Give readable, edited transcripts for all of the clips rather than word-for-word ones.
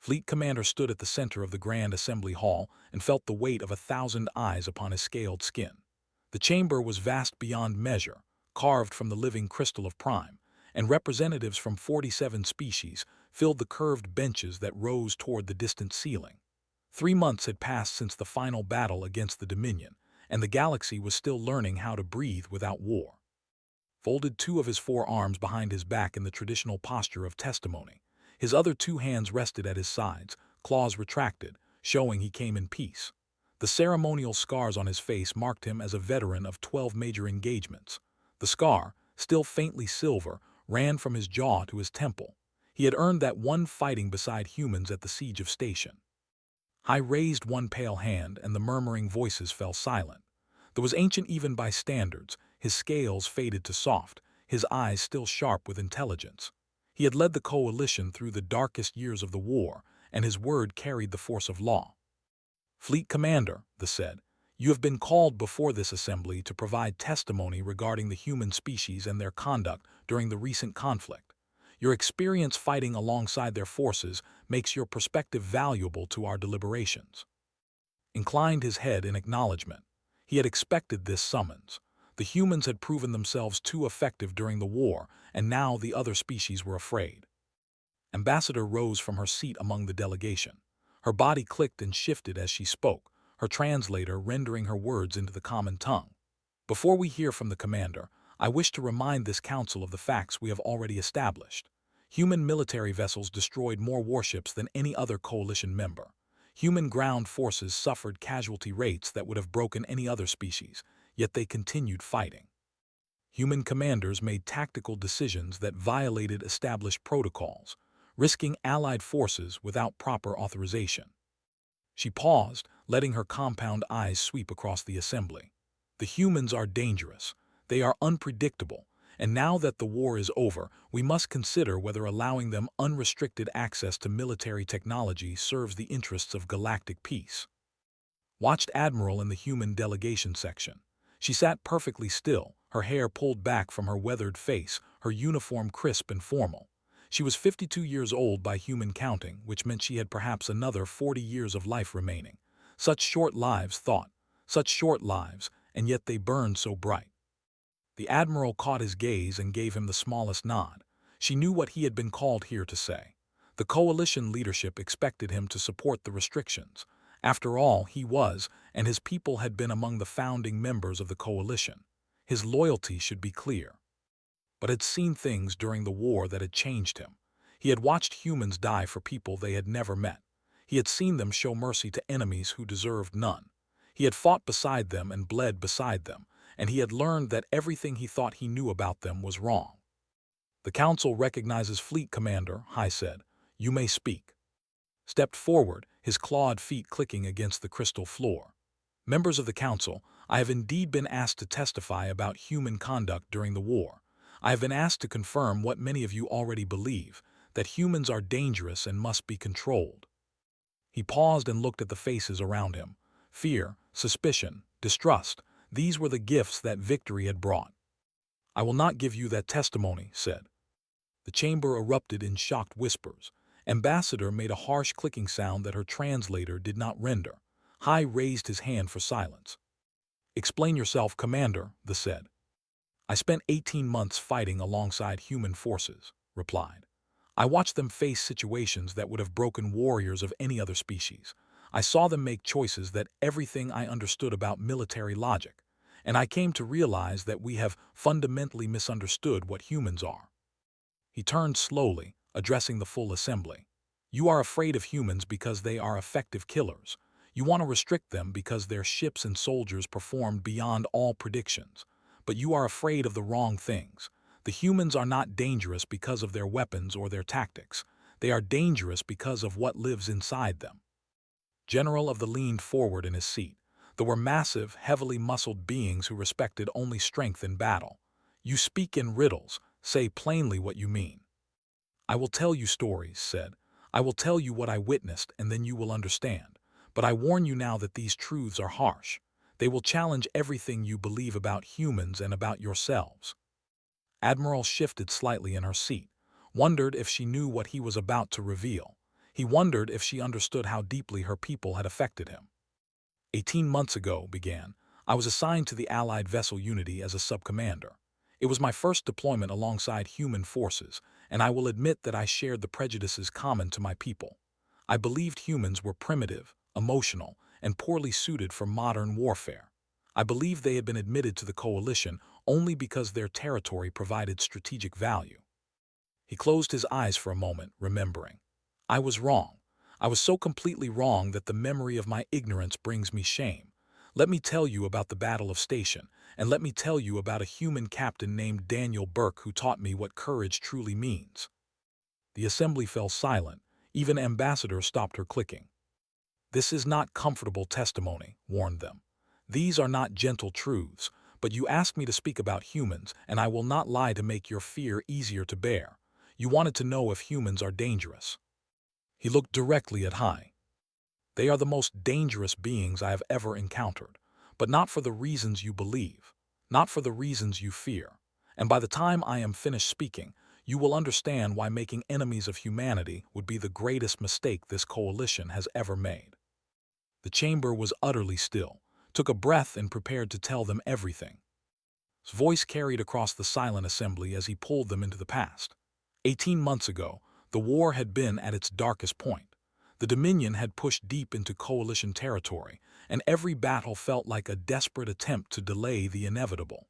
Fleet Commander stood at the center of the Grand Assembly Hall and felt the weight of 1,000 eyes upon his scaled skin. The chamber was vast beyond measure, carved from the living crystal of Prime, and representatives from 47 species filled the curved benches that rose toward the distant ceiling. 3 months had passed since the final battle against the Dominion, and the galaxy was still learning how to breathe without war. Folded two of his forearms behind his back in the traditional posture of testimony, his other two hands rested at his sides, claws retracted, showing he came in peace. The ceremonial scars on his face marked him as a veteran of 12 major engagements. The scar, still faintly silver, ran from his jaw to his temple. He had earned that one fighting beside humans at the siege of Station. I raised one pale hand, and the murmuring voices fell silent. There was ancient even by standards, his scales faded to soft, his eyes still sharp with intelligence. He had led the coalition through the darkest years of the war, and his word carried the force of law. Fleet Commander, the said, you have been called before this assembly to provide testimony regarding the human species and their conduct during the recent conflict. Your experience fighting alongside their forces makes your perspective valuable to our deliberations. Inclined his head in acknowledgement. He had expected this summons. The humans had proven themselves too effective during the war, and now the other species were afraid. Ambassador rose from her seat among the delegation. Her body clicked and shifted as she spoke, her translator rendering her words into the common tongue. Before we hear from the commander, I wish to remind this council of the facts we have already established. Human military vessels destroyed more warships than any other coalition member. Human ground forces suffered casualty rates that would have broken any other species, yet they continued fighting. Human commanders made tactical decisions that violated established protocols, risking allied forces without proper authorization. She paused, letting her compound eyes sweep across the assembly. The humans are dangerous. They are unpredictable, and now that the war is over, we must consider whether allowing them unrestricted access to military technology serves the interests of galactic peace. Watched Admiral in the human delegation section. She sat perfectly still, her hair pulled back from her weathered face, her uniform crisp and formal. She was 52 years old by human counting, which meant she had perhaps another 40 years of life remaining. Such short lives, thought. Such short lives, and yet they burned so bright. The Admiral caught his gaze and gave him the smallest nod. She knew what he had been called here to say. The coalition leadership expected him to support the restrictions. After all, he was, and his people had been among the founding members of the coalition. His loyalty should be clear. But had seen things during the war that had changed him. He had watched humans die for people they had never met. He had seen them show mercy to enemies who deserved none. He had fought beside them and bled beside them, and he had learned that everything he thought he knew about them was wrong. The Council recognizes Fleet Commander, High said. You may speak. Stepped forward, his clawed feet clicking against the crystal floor. Members of the Council, I have indeed been asked to testify about human conduct during the war. I have been asked to confirm what many of you already believe, that humans are dangerous and must be controlled. He paused and looked at the faces around him. Fear, suspicion, distrust, these were the gifts that victory had brought. I will not give you that testimony, said. The chamber erupted in shocked whispers. Ambassador made a harsh clicking sound that her translator did not render. High raised his hand for silence. Explain yourself, Commander, the said. I spent 18 months fighting alongside human forces, replied. I watched them face situations that would have broken warriors of any other species. I saw them make choices that everything I understood about military logic, and I came to realize that we have fundamentally misunderstood what humans are. He turned slowly, addressing the full assembly. You are afraid of humans because they are effective killers. You want to restrict them because their ships and soldiers performed beyond all predictions. But you are afraid of the wrong things. The humans are not dangerous because of their weapons or their tactics. They are dangerous because of what lives inside them. General of the leaned forward in his seat. There were massive, heavily muscled beings who respected only strength in battle. You speak in riddles. Say plainly what you mean. I will tell you stories, said. I will tell you what I witnessed, and then you will understand. But I warn you now that these truths are harsh. They will challenge everything you believe about humans and about yourselves. Admiral shifted slightly in her seat, wondered if she knew what he was about to reveal. He wondered if she understood how deeply her people had affected him. 18 months ago, I was assigned to the Allied vessel Unity as a sub-commander. It was my first deployment alongside human forces, and I will admit that I shared the prejudices common to my people. I believed humans were primitive, emotional, and poorly suited for modern warfare. I believed they had been admitted to the coalition only because their territory provided strategic value. He closed his eyes for a moment, remembering. I was wrong. I was so completely wrong that the memory of my ignorance brings me shame. Let me tell you about the Battle of Station, and let me tell you about a human captain named Daniel Burke who taught me what courage truly means. The assembly fell silent. Even Ambassador stopped her clicking. This is not comfortable testimony, warned them. These are not gentle truths, but you asked me to speak about humans, and I will not lie to make your fear easier to bear. You wanted to know if humans are dangerous. He looked directly at Hai. They are the most dangerous beings I have ever encountered, but not for the reasons you believe, not for the reasons you fear. And by the time I am finished speaking, you will understand why making enemies of humanity would be the greatest mistake this coalition has ever made. The chamber was utterly still, took a breath and prepared to tell them everything. His voice carried across the silent assembly as he pulled them into the past. 18 months ago, the war had been at its darkest point. The Dominion had pushed deep into coalition territory, and every battle felt like a desperate attempt to delay the inevitable.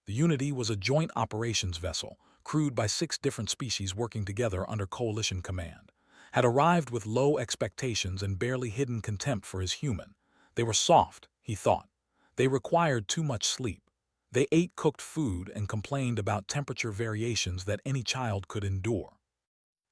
The Unity was a joint operations vessel, crewed by 6 different species working together under coalition command. Had arrived with low expectations and barely hidden contempt for his human. They were soft, he thought. They required too much sleep. They ate cooked food and complained about temperature variations that any child could endure.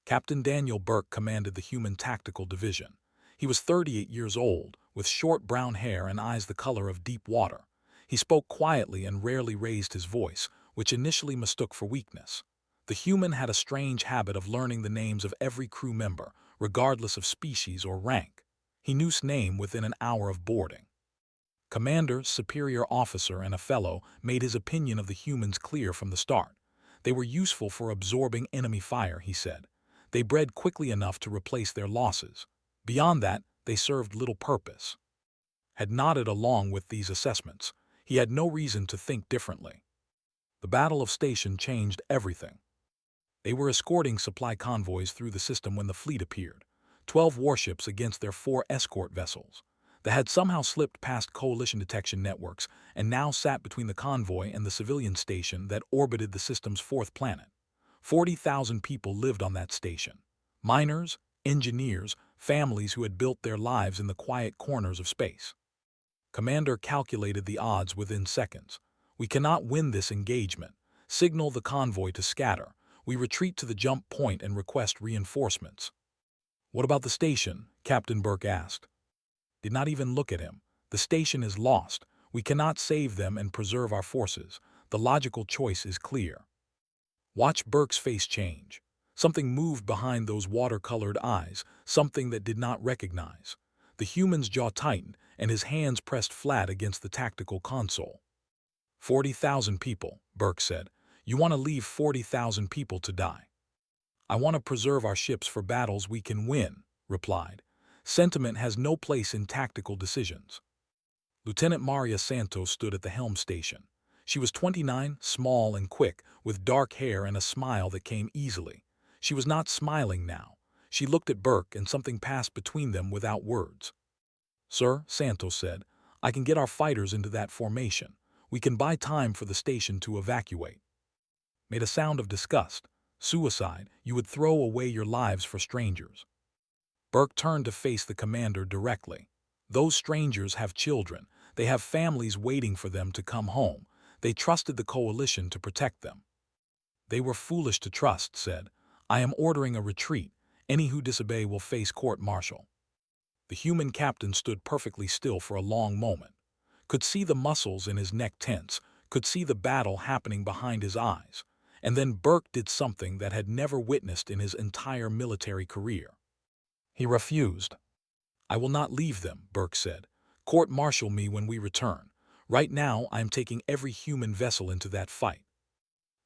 Captain Daniel Burke commanded the Human Tactical Division. He was 38 years old, with short brown hair and eyes the color of deep water. He spoke quietly and rarely raised his voice, which initially mistook for weakness. The human had a strange habit of learning the names of every crew member, regardless of species or rank. He knew his name within an hour of boarding. Commander, superior officer, and a fellow made his opinion of the humans clear from the start. They were useful for absorbing enemy fire, he said. They bred quickly enough to replace their losses. Beyond that, they served little purpose. Had nodded along with these assessments. He had no reason to think differently. The Battle of Station changed everything. They were escorting supply convoys through the system when the fleet appeared. 12 warships against their 4 escort vessels. They had somehow slipped past coalition detection networks and now sat between the convoy and the civilian station that orbited the system's 4th planet. 40,000 people lived on that station. Miners, engineers, families who had built their lives in the quiet corners of space. Commander calculated the odds within seconds. We cannot win this engagement. Signal the convoy to scatter. We retreat to the jump point and request reinforcements. What about the station? Captain Burke asked. Did not even look at him. The station is lost. We cannot save them and preserve our forces. The logical choice is clear. Watch Burke's face change. Something moved behind those watercolored eyes, something that did not recognize. The human's jaw tightened, and his hands pressed flat against the tactical console. 40,000 people, Burke said. You want to leave 40,000 people to die. I want to preserve our ships for battles we can win, replied. Sentiment has no place in tactical decisions. Lieutenant Maria Santos stood at the helm station. She was 29, small and quick, with dark hair and a smile that came easily. She was not smiling now. She looked at Burke and something passed between them without words. Sir, Santos said, I can get our fighters into that formation. We can buy time for the station to evacuate. Made a sound of disgust. Suicide, you would throw away your lives for strangers. Burke turned to face the commander directly. Those strangers have children. They have families waiting for them to come home. They trusted the coalition to protect them. They were foolish to trust, said. I am ordering a retreat. Any who disobey will face court-martial. The human captain stood perfectly still for a long moment. Could see the muscles in his neck tense, could see the battle happening behind his eyes. And then Burke did something that had never witnessed in his entire military career. He refused. I will not leave them, Burke said. Court-martial me when we return. Right now, I am taking every human vessel into that fight.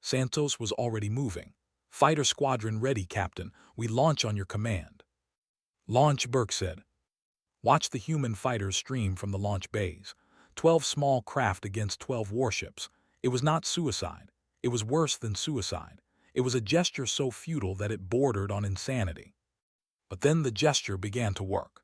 Santos was already moving. Fighter squadron ready, Captain. We launch on your command. Launch, Burke said. Watch the human fighters stream from the launch bays. 12 small craft against 12 warships. It was not suicide. It was worse than suicide. It was a gesture so futile that it bordered on insanity. But then the gesture began to work.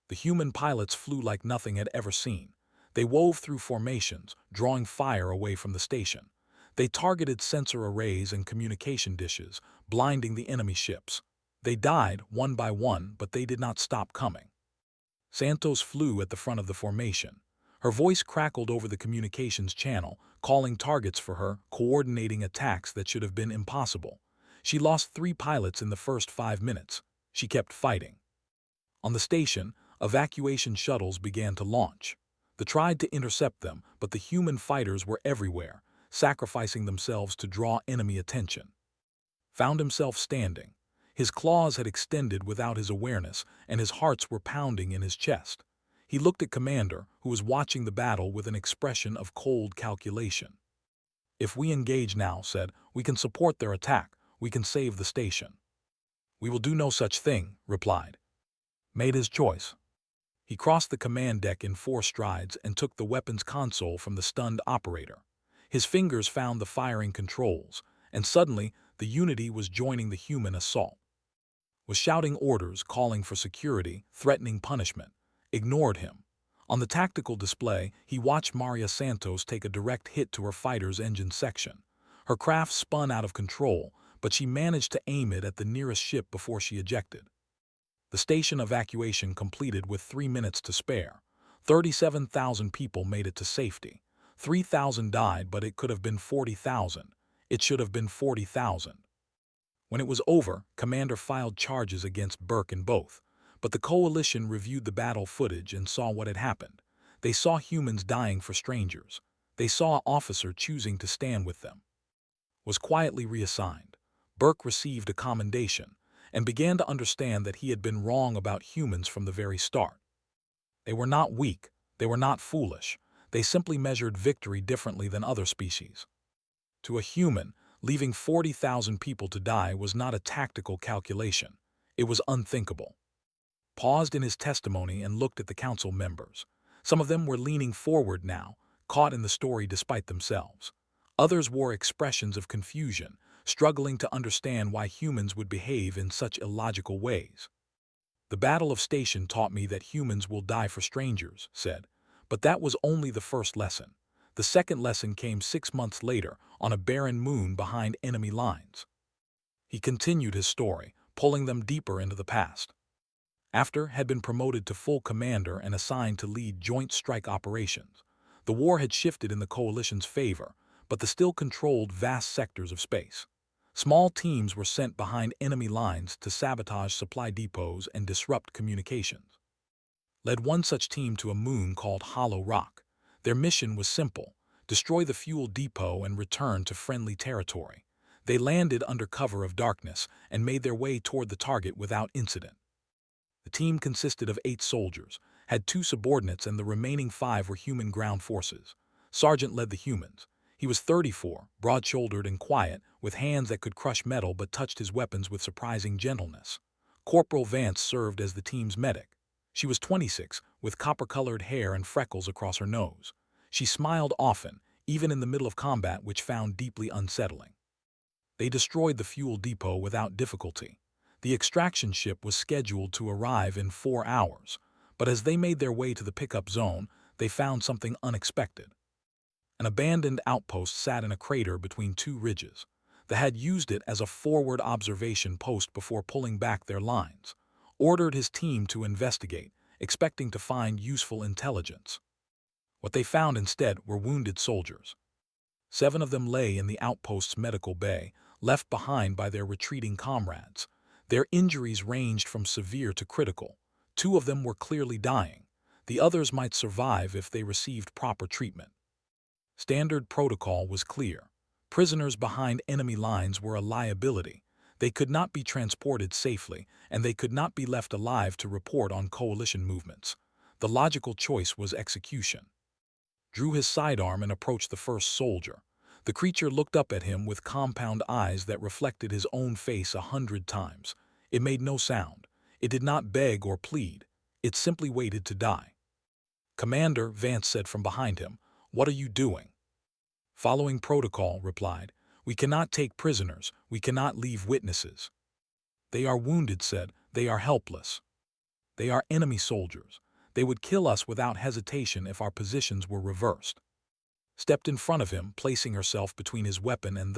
The human pilots flew like nothing had ever seen. They wove through formations, drawing fire away from the station. They targeted sensor arrays and communication dishes, blinding the enemy ships. They died one by one, but they did not stop coming. Santos flew at the front of the formation. Her voice crackled over the communications channel, calling targets for her, coordinating attacks that should have been impossible. She lost 3 pilots in the first 5 minutes. She kept fighting. On the station, evacuation shuttles began to launch. They tried to intercept them, but the human fighters were everywhere, sacrificing themselves to draw enemy attention. Found himself standing. His claws had extended without his awareness, and his hearts were pounding in his chest. He looked at Commander, who was watching the battle with an expression of cold calculation. If we engage now, said, we can support their attack. We can save the station. We will do no such thing, replied. Made his choice. He crossed the command deck in 4 strides and took the weapons console from the stunned operator. His fingers found the firing controls, and suddenly the Unity was joining the human assault. Was shouting orders, calling for security, threatening punishment. Ignored him. On the tactical display, he watched Maria Santos take a direct hit to her fighter's engine section. Her craft spun out of control, but she managed to aim it at the nearest ship before she ejected. The station evacuation completed with 3 minutes to spare. 37,000 people made it to safety. 3,000 died, but it could have been 40,000. It should have been 40,000. When it was over, Commander filed charges against Burke and both. But the coalition reviewed the battle footage and saw what had happened. They saw humans dying for strangers. They saw an officer choosing to stand with them. Was quietly reassigned. Burke received a commendation and began to understand that he had been wrong about humans from the very start. They were not weak. They were not foolish. They simply measured victory differently than other species. To a human, leaving 40,000 people to die was not a tactical calculation. It was unthinkable. Paused in his testimony and looked at the council members. Some of them were leaning forward now, caught in the story despite themselves. Others wore expressions of confusion, struggling to understand why humans would behave in such illogical ways. The Battle of Station taught me that humans will die for strangers, said. But that was only the first lesson. The second lesson came 6 months later, on a barren moon behind enemy lines. He continued his story, pulling them deeper into the past. After had been promoted to full commander and assigned to lead joint strike operations. The war had shifted in the coalition's favor, but they still controlled vast sectors of space. Small teams were sent behind enemy lines to sabotage supply depots and disrupt communications. Led one such team to a moon called Hollow Rock. Their mission was simple: destroy the fuel depot and return to friendly territory. They landed under cover of darkness and made their way toward the target without incident. The team consisted of 8 soldiers, had 2 subordinates, and the remaining 5 were human ground forces. Sergeant led the humans. He was 34, broad-shouldered and quiet, with hands that could crush metal but touched his weapons with surprising gentleness. Corporal Vance served as the team's medic. She was 26, with copper-colored hair and freckles across her nose. She smiled often, even in the middle of combat, which found deeply unsettling. They destroyed the fuel depot without difficulty. The extraction ship was scheduled to arrive in 4 hours, but as they made their way to the pickup zone, they found something unexpected. An abandoned outpost sat in a crater between 2 ridges. They had used it as a forward observation post before pulling back their lines. Ordered his team to investigate, expecting to find useful intelligence. What they found instead were wounded soldiers. 7 of them lay in the outpost's medical bay, left behind by their retreating comrades. Their injuries ranged from severe to critical. 2 of them were clearly dying. The others might survive if they received proper treatment. Standard protocol was clear. Prisoners behind enemy lines were a liability. They could not be transported safely, and they could not be left alive to report on coalition movements. The logical choice was execution. Drew his sidearm and approached the first soldier. The creature looked up at him with compound eyes that reflected his own face 100 times. It made no sound. It did not beg or plead. It simply waited to die. "Commander," Vance said from behind him, "what are you doing?" "Following protocol," replied. "We cannot take prisoners. We cannot leave witnesses." "They are wounded," said. "They are helpless. They are enemy soldiers. They would kill us without hesitation if our positions were reversed." Stepped in front of him, placing herself between his weapon and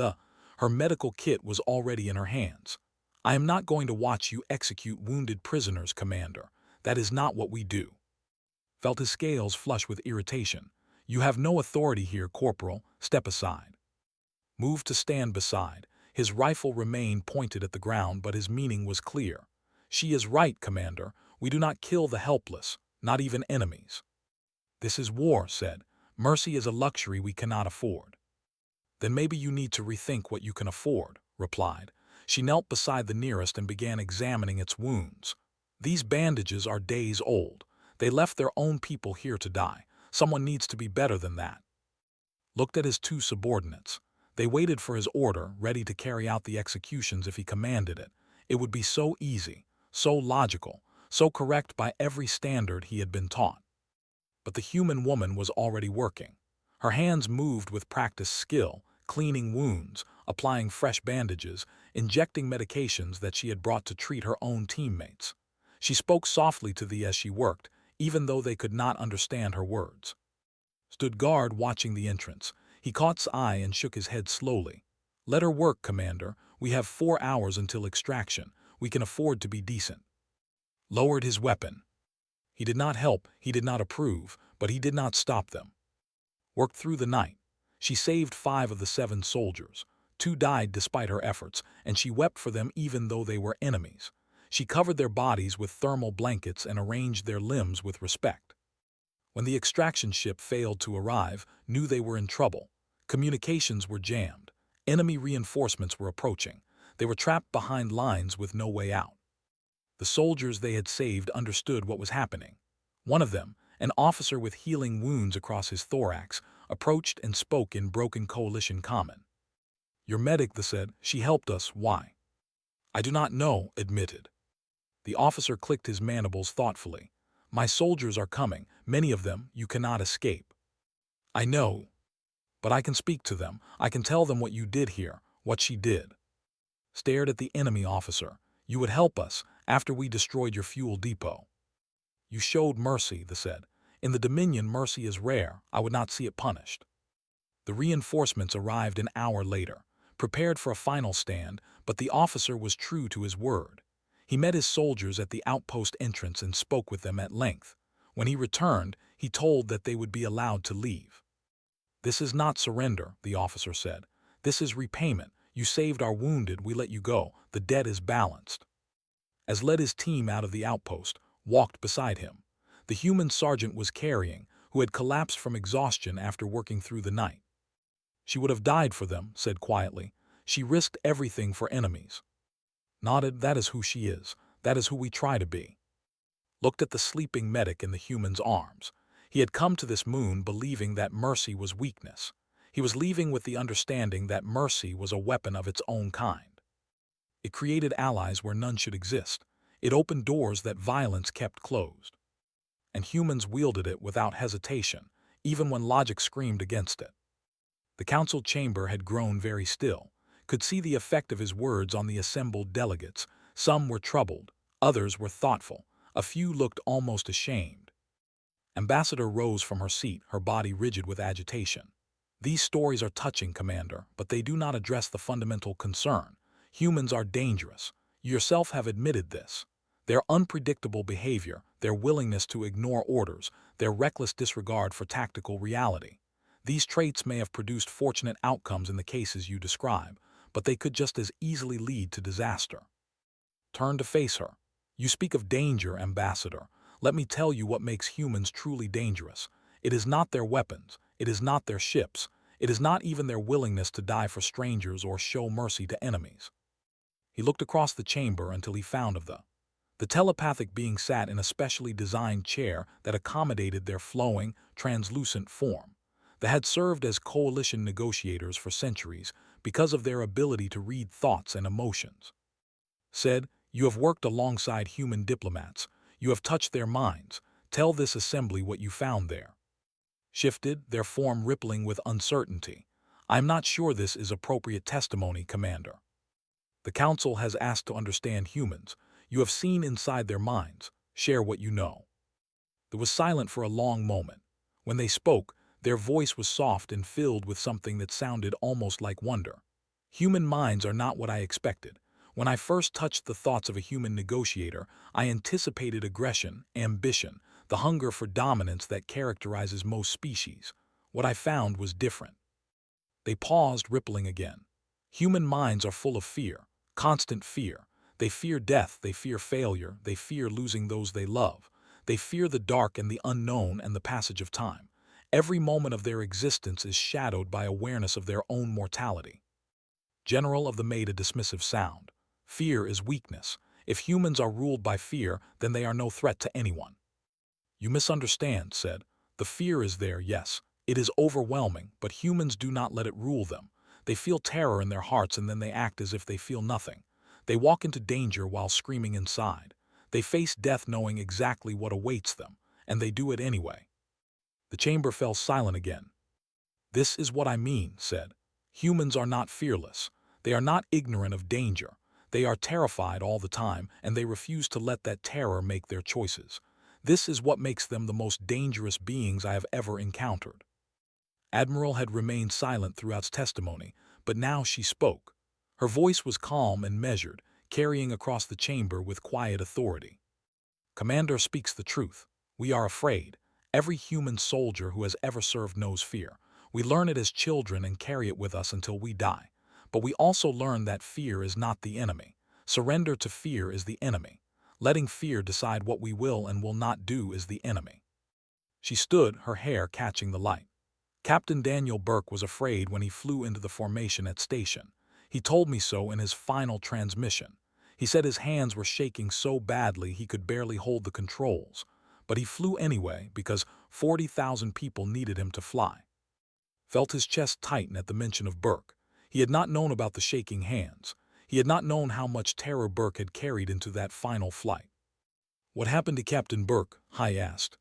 her medical kit was already in her hands. "I am not going to watch you execute wounded prisoners, Commander. That is not what we do." Felt his scales flush with irritation. "You have no authority here, Corporal. Step aside." Moved to stand beside. His rifle remained pointed at the ground, but his meaning was clear. "She is right, Commander. We do not kill the helpless, not even enemies." "This is war," said. "Mercy is a luxury we cannot afford." "Then maybe you need to rethink what you can afford," replied. She knelt beside the nearest and began examining its wounds. "These bandages are days old. They left their own people here to die. Someone needs to be better than that." Looked at his two subordinates. They waited for his order, ready to carry out the executions if he commanded it. It would be so easy, so logical, so correct by every standard he had been taught. But the human woman was already working. Her hands moved with practiced skill, cleaning wounds, applying fresh bandages, injecting medications that she had brought to treat her own teammates. She spoke softly to them as she worked, even though they could not understand her words. Stood guard watching the entrance. He caught his eye and shook his head slowly. "Let her work, Commander. We have 4 hours until extraction. We can afford to be decent." Lowered his weapon. He did not help, he did not approve, but he did not stop them. Worked through the night. She saved 5 of the 7 soldiers. 2 died despite her efforts, and she wept for them even though they were enemies. She covered their bodies with thermal blankets and arranged their limbs with respect. When the extraction ship failed to arrive, knew they were in trouble. Communications were jammed. Enemy reinforcements were approaching. They were trapped behind lines with no way out. The soldiers they had saved understood what was happening. One of them, an officer with healing wounds across his thorax, approached and spoke in broken coalition common. "Your medic," they said. "She helped us. Why?" "I do not know," admitted. The officer clicked his mandibles thoughtfully. "My soldiers are coming, many of them. You cannot escape." "I know. But I can speak to them. I can tell them what you did here, what she did." Stared at the enemy officer. "You would help us after we destroyed your fuel depot." "You showed mercy," they said. "In the Dominion, mercy is rare. I would not see it punished." The reinforcements arrived an hour later, prepared for a final stand, but the officer was true to his word. He met his soldiers at the outpost entrance and spoke with them at length. When he returned, he told that they would be allowed to leave. "This is not surrender," the officer said. "This is repayment. You saved our wounded, we let you go. The debt is balanced." As led his team out of the outpost, walked beside him. The human sergeant was carrying, who had collapsed from exhaustion after working through the night. "She would have died for them," said quietly. "She risked everything for enemies." Nodded. "That is who she is. That is who we try to be." Looked at the sleeping medic in the human's arms. He had come to this moon believing that mercy was weakness. He was leaving with the understanding that mercy was a weapon of its own kind. It created allies where none should exist. It opened doors that violence kept closed. And humans wielded it without hesitation, even when logic screamed against it. The council chamber had grown very still, could see the effect of his words on the assembled delegates. Some were troubled, others were thoughtful, a few looked almost ashamed. Ambassador rose from her seat, her body rigid with agitation. "These stories are touching, Commander, but they do not address the fundamental concern. Humans are dangerous. You yourself have admitted this. Their unpredictable behavior, their willingness to ignore orders, their reckless disregard for tactical reality. These traits may have produced fortunate outcomes in the cases you describe, but they could just as easily lead to disaster." Turned to face her. "You speak of danger, Ambassador. Let me tell you what makes humans truly dangerous. It is not their weapons. It is not their ships. It is not even their willingness to die for strangers or show mercy to enemies." He looked across the chamber until he found the telepathic being sat in a specially designed chair that accommodated their flowing, translucent form. They had served as coalition negotiators for centuries because of their ability to read thoughts and emotions. Said, You have worked alongside human diplomats. You have touched their minds. Tell this assembly what you found there. Shifted, their form rippling with uncertainty. I'm not sure this is appropriate testimony, Commander. The Council has asked to understand humans. You have seen inside their minds. Share what you know. There was silent for a long moment. When they spoke, their voice was soft and filled with something that sounded almost like wonder. Human minds are not what I expected. When I first touched the thoughts of a human negotiator, I anticipated aggression, ambition, the hunger for dominance that characterizes most species. What I found was different. They paused, rippling again. Human minds are full of fear, constant fear. They fear death, they fear failure, they fear losing those they love. They fear the dark and the unknown and the passage of time. Every moment of their existence is shadowed by awareness of their own mortality. General of the made a dismissive sound. Fear is weakness. If humans are ruled by fear, then they are no threat to anyone. You misunderstand, said. The fear is there, yes. It is overwhelming, but humans do not let it rule them. They feel terror in their hearts and then they act as if they feel nothing. They walk into danger while screaming inside. They face death knowing exactly what awaits them, and they do it anyway. The chamber fell silent again. This is what I mean, said. Humans are not fearless. They are not ignorant of danger. They are terrified all the time, and they refuse to let that terror make their choices. This is what makes them the most dangerous beings I have ever encountered. Admiral had remained silent throughout his testimony, but now she spoke. Her voice was calm and measured, carrying across the chamber with quiet authority. Commander speaks the truth. We are afraid. Every human soldier who has ever served knows fear. We learn it as children and carry it with us until we die. But we also learn that fear is not the enemy. Surrender to fear is the enemy. Letting fear decide what we will and will not do is the enemy. She stood, her hair catching the light. Captain Daniel Burke was afraid when he flew into the formation at station. He told me so in his final transmission. He said his hands were shaking so badly he could barely hold the controls. But he flew anyway because 40,000 people needed him to fly. Felt his chest tighten at the mention of Burke. He had not known about the shaking hands. He had not known how much terror Burke had carried into that final flight. What happened to Captain Burke? I asked.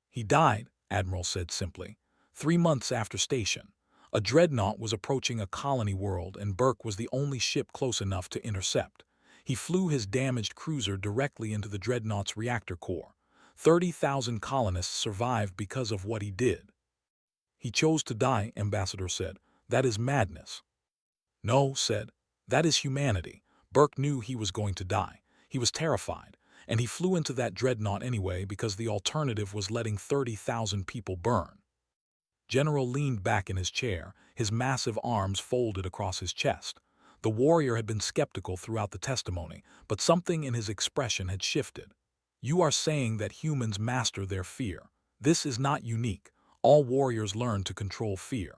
He died, Admiral said simply. 3 months after station. A dreadnought was approaching a colony world and Burke was the only ship close enough to intercept. He flew his damaged cruiser directly into the dreadnought's reactor core. 30,000 colonists survived because of what he did. He chose to die, Ambassador said. That is madness. No, said. That is humanity. Burke knew he was going to die. He was terrified, and he flew into that dreadnought anyway because the alternative was letting 30,000 people burn. General leaned back in his chair, his massive arms folded across his chest. The warrior had been skeptical throughout the testimony, but something in his expression had shifted. You are saying that humans master their fear. This is not unique. All warriors learn to control fear.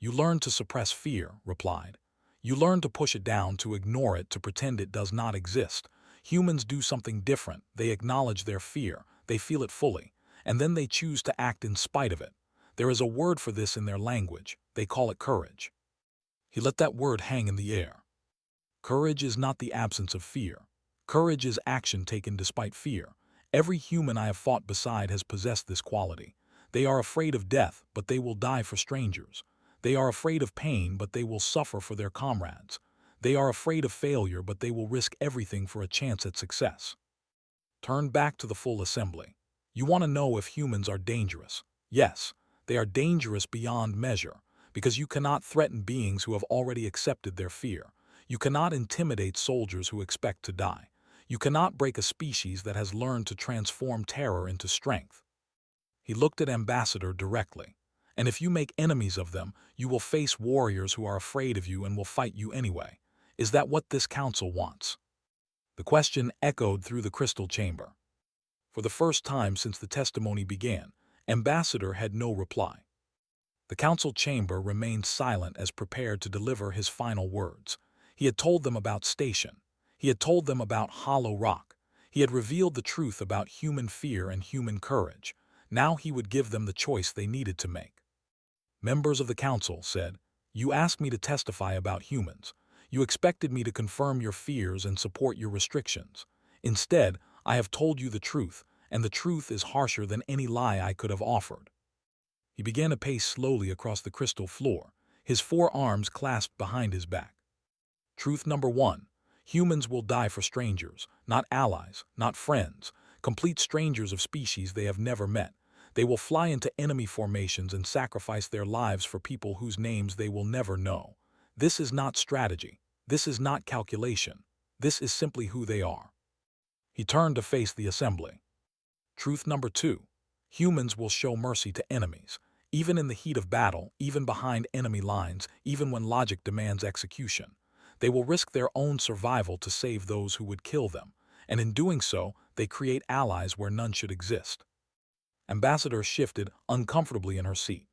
You learn to suppress fear, replied. You learn to push it down, to ignore it, to pretend it does not exist. Humans do something different. They acknowledge their fear, they feel it fully, and then they choose to act in spite of it. There is a word for this in their language. They call it courage. He let that word hang in the air. Courage is not the absence of fear. Courage is action taken despite fear. Every human I have fought beside has possessed this quality. They are afraid of death, but they will die for strangers. They are afraid of pain, but they will suffer for their comrades. They are afraid of failure, but they will risk everything for a chance at success. Turn back to the full assembly. You want to know if humans are dangerous. Yes, they are dangerous beyond measure, because you cannot threaten beings who have already accepted their fear. You cannot intimidate soldiers who expect to die. You cannot break a species that has learned to transform terror into strength. He looked at Ambassador directly. And if you make enemies of them, you will face warriors who are afraid of you and will fight you anyway. Is that what this council wants? The question echoed through the crystal chamber. For the first time since the testimony began, Ambassador had no reply. The council chamber remained silent as prepared to deliver his final words. He had told them about Station. He had told them about Hollow Rock. He had revealed the truth about human fear and human courage. Now he would give them the choice they needed to make. Members of the council said, You asked me to testify about humans. You expected me to confirm your fears and support your restrictions. Instead, I have told you the truth, and the truth is harsher than any lie I could have offered." He began to pace slowly across the crystal floor, his forearms clasped behind his back. Truth number one: humans will die for strangers, not allies, not friends, complete strangers of species they have never met. They will fly into enemy formations and sacrifice their lives for people whose names they will never know. This is not strategy. This is not calculation. This is simply who they are. He turned to face the assembly. Truth number two: humans will show mercy to enemies, even in the heat of battle, even behind enemy lines, even when logic demands execution. They will risk their own survival to save those who would kill them, and in doing so, they create allies where none should exist. Ambassador shifted uncomfortably in her seat.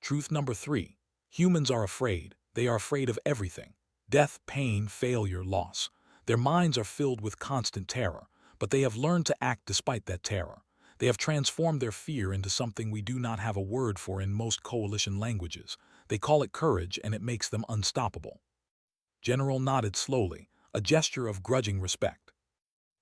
Truth number three: humans are afraid. They are afraid of everything: death, pain, failure, loss. Their minds are filled with constant terror, but they have learned to act despite that terror. They have transformed their fear into something we do not have a word for in most coalition languages. They call it courage, and it makes them unstoppable. General nodded slowly, a gesture of grudging respect.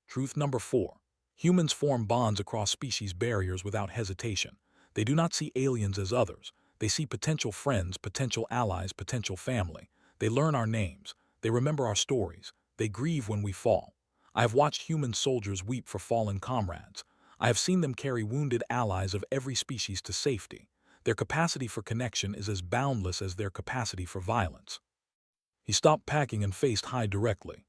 Truth number four: humans form bonds across species barriers without hesitation. They do not see aliens as others. They see potential friends, potential allies, potential family. They learn our names. They remember our stories. They grieve when we fall. I have watched human soldiers weep for fallen comrades. I have seen them carry wounded allies of every species to safety. Their capacity for connection is as boundless as their capacity for violence. He stopped packing and faced Hyde directly.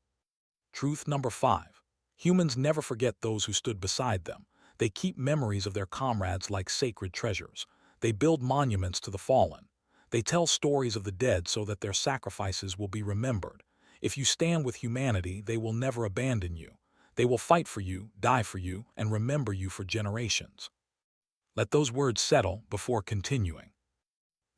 Truth number five: humans never forget those who stood beside them. They keep memories of their comrades like sacred treasures. They build monuments to the fallen. They tell stories of the dead so that their sacrifices will be remembered. If you stand with humanity, they will never abandon you. They will fight for you, die for you, and remember you for generations. Let those words settle before continuing.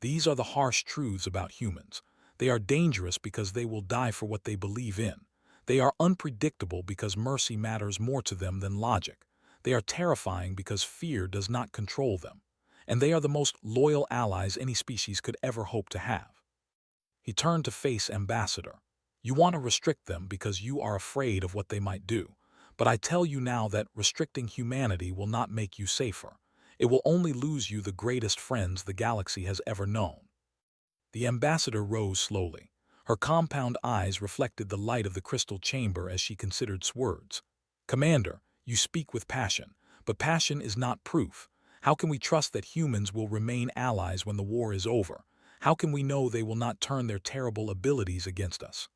These are the harsh truths about humans. They are dangerous because they will die for what they believe in. They are unpredictable because mercy matters more to them than logic. They are terrifying because fear does not control them. And they are the most loyal allies any species could ever hope to have. He turned to face Ambassador. You want to restrict them because you are afraid of what they might do. But I tell you now that restricting humanity will not make you safer. It will only lose you the greatest friends the galaxy has ever known. The ambassador rose slowly. Her compound eyes reflected the light of the crystal chamber as she considered words. Commander, you speak with passion, but passion is not proof. How can we trust that humans will remain allies when the war is over? How can we know they will not turn their terrible abilities against us?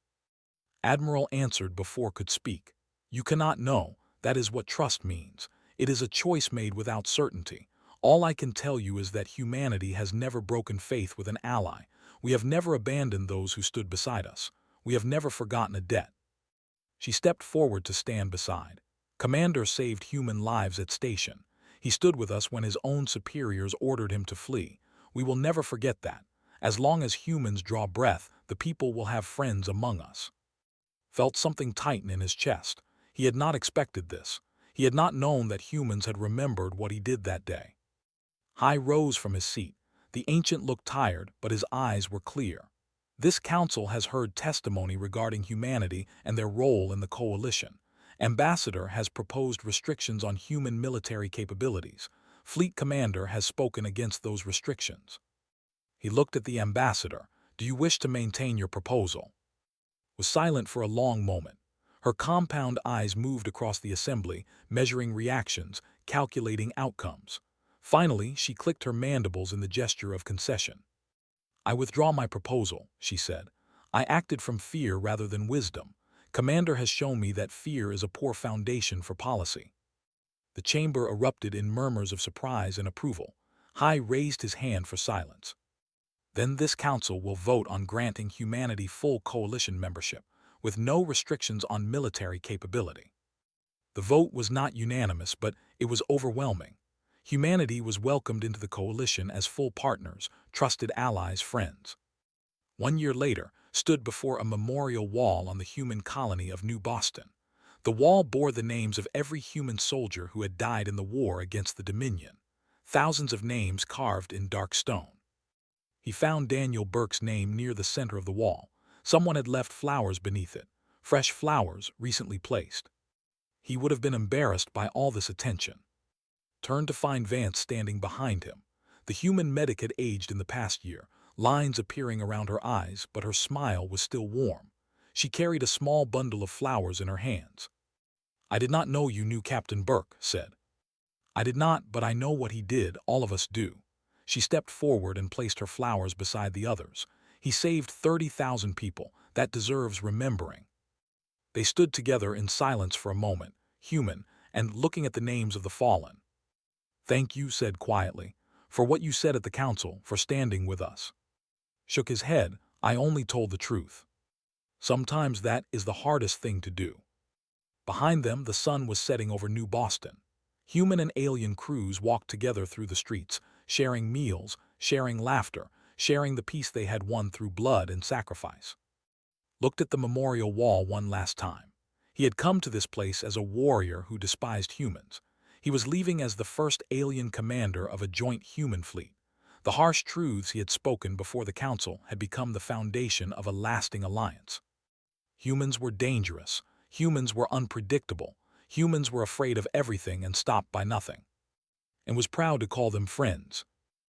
Admiral answered before could speak. You cannot know. That is what trust means. It is a choice made without certainty. All I can tell you is that humanity has never broken faith with an ally. We have never abandoned those who stood beside us. We have never forgotten a debt. She stepped forward to stand beside. Commander saved human lives at station. He stood with us when his own superiors ordered him to flee. We will never forget that. As long as humans draw breath, the people will have friends among us. Felt something tighten in his chest. He had not expected this. He had not known that humans had remembered what he did that day. High rose from his seat. The ancient looked tired, but his eyes were clear. This council has heard testimony regarding humanity and their role in the coalition. Ambassador has proposed restrictions on human military capabilities. Fleet Commander has spoken against those restrictions. He looked at the ambassador. Do you wish to maintain your proposal? Was silent for a long moment. Her compound eyes moved across the assembly, measuring reactions, calculating outcomes. Finally, she clicked her mandibles in the gesture of concession. I withdraw my proposal, she said. I acted from fear rather than wisdom. Commander has shown me that fear is a poor foundation for policy. The chamber erupted in murmurs of surprise and approval. High raised his hand for silence. Then this council will vote on granting humanity full coalition membership, with no restrictions on military capability. The vote was not unanimous, but it was overwhelming. Humanity was welcomed into the coalition as full partners, trusted allies, friends. 1 year later, stood before a memorial wall on the human colony of New Boston. The wall bore the names of every human soldier who had died in the war against the Dominion. Thousands of names carved in dark stone. He found Daniel Burke's name near the center of the wall. Someone had left flowers beneath it, fresh flowers recently placed. He would have been embarrassed by all this attention. Turned to find Vance standing behind him. The human medic had aged in the past year, lines appearing around her eyes, but her smile was still warm. She carried a small bundle of flowers in her hands. "I did not know you knew Captain Burke," said. "I did not, but I know what he did, all of us do." She stepped forward and placed her flowers beside the others. "He saved 30,000 people. That deserves remembering." They stood together in silence for a moment, human, and looking at the names of the fallen. "Thank you," said quietly, "for what you said at the council, for standing with us." Shook his head. "I only told the truth. Sometimes that is the hardest thing to do." Behind them, the sun was setting over New Boston. Human and alien crews walked together through the streets, sharing meals, sharing laughter, sharing the peace they had won through blood and sacrifice. Looked at the memorial wall one last time. He had come to this place as a warrior who despised humans. He was leaving as the first alien commander of a joint human fleet. The harsh truths he had spoken before the council had become the foundation of a lasting alliance. Humans were dangerous. Humans were unpredictable. Humans were afraid of everything and stopped by nothing. And was proud to call them friends.